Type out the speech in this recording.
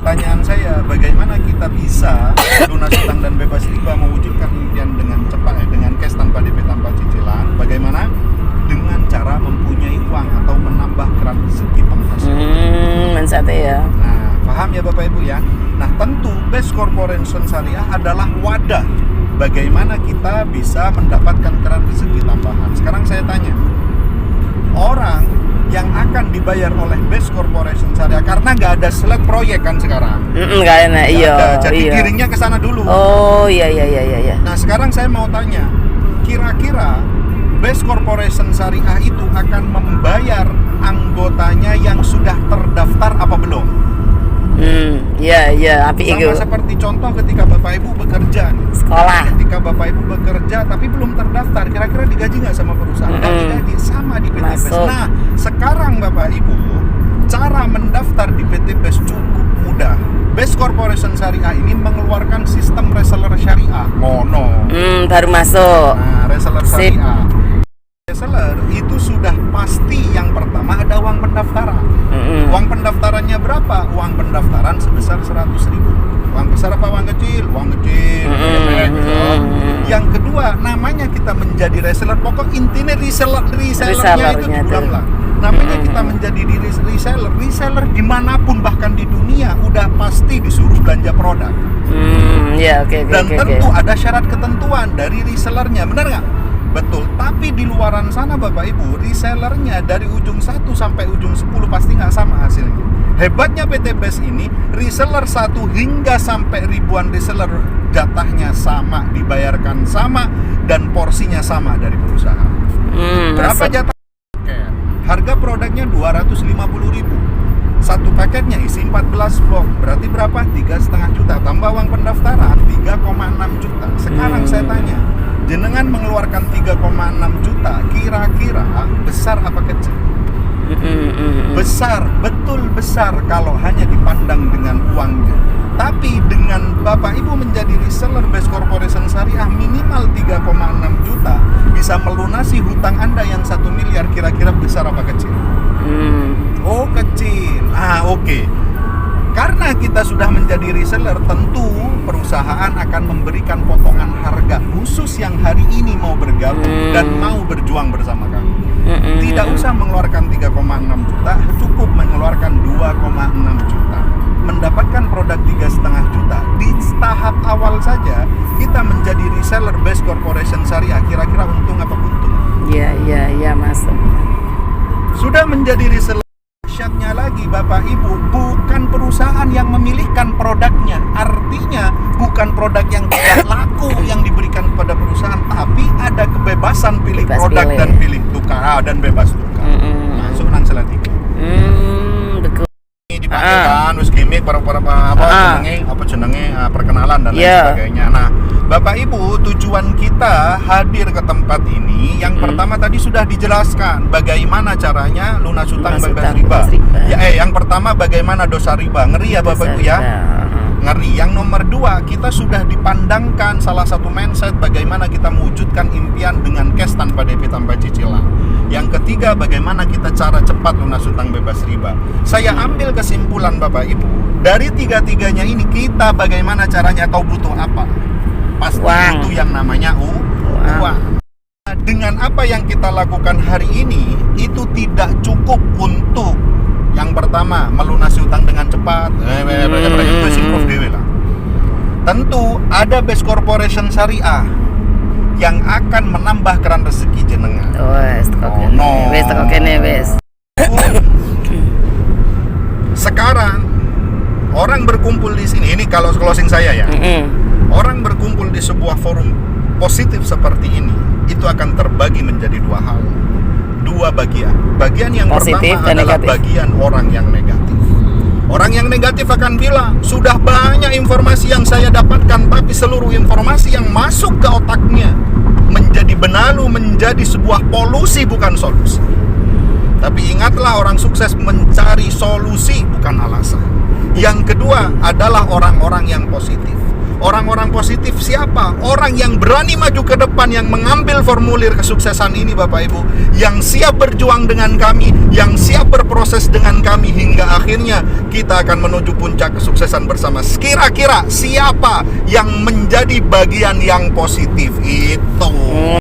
Pertanyaan saya, bagaimana kita bisa lunas hutang dan bebas riba mewujudkan impian dengan cepat, dengan cash tanpa DP tanpa cicilan? Bagaimana? Dengan cara mempunyai uang atau menambah keran rezeki penghasilan. Mensate ya. Nah, paham ya Bapak Ibu ya? Nah, tentu Best Corporation Syariah adalah wadah bagaimana kita bisa mendapatkan keran rezeki tambahan. Sekarang saya tanya, orang yang akan dibayar oleh Best Corporation Syariah karena nggak ada selek proyek kan sekarang? Nggak enak, iya. Jadi giringnya ke sana dulu. Oh iya. Nah, sekarang saya mau tanya, kira-kira Best Corporation Syariah itu akan membayar anggotanya yang sudah terdaftar apa belum? Iya, api itu. Sama seperti contoh ketika Bapak Ibu bekerja nih. Sekolah. Ketika Bapak Ibu bekerja tapi belum terdaftar, kira-kira digaji nggak sama perusahaan? Nggak digaji, sama di PT BES. Nah, sekarang Bapak Ibu, cara mendaftar di PT BES cukup mudah. Best Corporation Syariah ini mengeluarkan sistem reseller syariah. Baru masuk. Nah, reseller syariah. Reseller itu sudah pasti yang pertama ada uang pendaftaran. Uang pendaftarannya berapa? Uang pendaftaran sebesar 100.000. Uang besar apa uang kecil? Uang kecil. Yang kedua, namanya kita menjadi reseller. Pokok intinya resellernya itu diulang-ulang. Namanya kita menjadi diri reseller dimanapun bahkan di dunia udah pasti disuruh belanja produk. Oke. Dan tentu ada syarat ketentuan dari resellernya, benar nggak? Betul, tapi di luaran sana Bapak Ibu, resellernya dari ujung 1 sampai ujung 10 pasti nggak sama hasilnya. Hebatnya PT BES ini, reseller 1 hingga sampai ribuan reseller jatahnya sama, dibayarkan sama, dan porsinya sama dari perusahaan. Berapa jatah? Harga produknya 250.000. Satu paketnya isi 14 blok, berarti berapa? 3,5 juta, tambah uang pendaftaran 3,6 juta. Sekarang saya tanya, jenengan mengeluarkan 3,6 juta, kira-kira besar apa kecil? Besar, betul besar kalau hanya dipandang dengan uangnya. Tapi dengan Bapak Ibu menjadi reseller Best Corporation Syariah minimal 3,6 juta bisa melunasi hutang Anda yang 1 miliar, kira-kira besar apa kecil? Oh, kecil. Oke. Karena kita sudah menjadi reseller, tentu perusahaan akan memberikan potongan harga khusus yang hari ini mau bergabung dan mau berjuang bersama kami. Tidak usah mengeluarkan 3,6 juta, cukup mengeluarkan 2,6 juta. Mendapatkan produk 3,5 juta. Di tahap awal saja kita menjadi reseller Best Corporation Syariah, kira-kira untung apa buntung? Iya, masuk. Sudah menjadi reseller, syaratnya lagi Bapak Ibu, bukan perusahaan yang memilihkan produknya. Artinya bukan produk yang tidak laku yang diberikan kepada perusahaan, tapi ada kebebasan pilih produk dan pilih tukar dan bebas tukar. Masuk nang selanjutnya. Betul. Ini dipakai kan, wis gimmick apa jenenge perkenalan dan lain sebagainya. Nah, Bapak Ibu, tujuan kita hadir ke tempat ini yang pertama tadi sudah dijelaskan bagaimana caranya lunas hutang bebas riba. Yang pertama bagaimana dosa riba. Ngeri ya Bapak Ibu ya. Ngeri. Yang nomor 2, kita sudah dipandangkan salah satu mindset bagaimana kita mewujudkan impian dengan cash tanpa DP tanpa cicilan. Yang ketiga, bagaimana kita cara cepat lunas hutang bebas riba. Saya ambil kesimpulan Bapak Ibu, dari tiga-tiganya ini kita bagaimana caranya, kau butuh apa? Pasti itu yang namanya uang. Dengan apa yang kita lakukan hari ini, itu tidak cukup untuk yang pertama melunasi hutang dengan cepat. Tentu ada Best Corporation Syariah yang akan menambah keran rezeki jenengan. Sekarang orang berkumpul di sini, ini kalau closing saya ya. Orang berkumpul di sebuah forum positif seperti ini, itu akan terbagi menjadi 2 hal. 2 bagian. Bagian yang positif pertama adalah negatif. Bagian orang yang negatif. Orang yang negatif akan bilang, sudah banyak informasi yang saya dapatkan, tapi seluruh informasi yang masuk ke otaknya menjadi benalu, menjadi sebuah polusi, bukan solusi. Tapi ingatlah, orang sukses mencari solusi, bukan alasan. Yang kedua adalah orang-orang yang positif. Orang-orang positif siapa? Orang yang berani maju ke depan, yang mengambil formulir kesuksesan ini Bapak Ibu, yang siap berjuang dengan kami, yang siap berproses dengan kami, hingga akhirnya kita akan menuju puncak kesuksesan bersama. Kira-kira siapa yang menjadi bagian yang positif itu?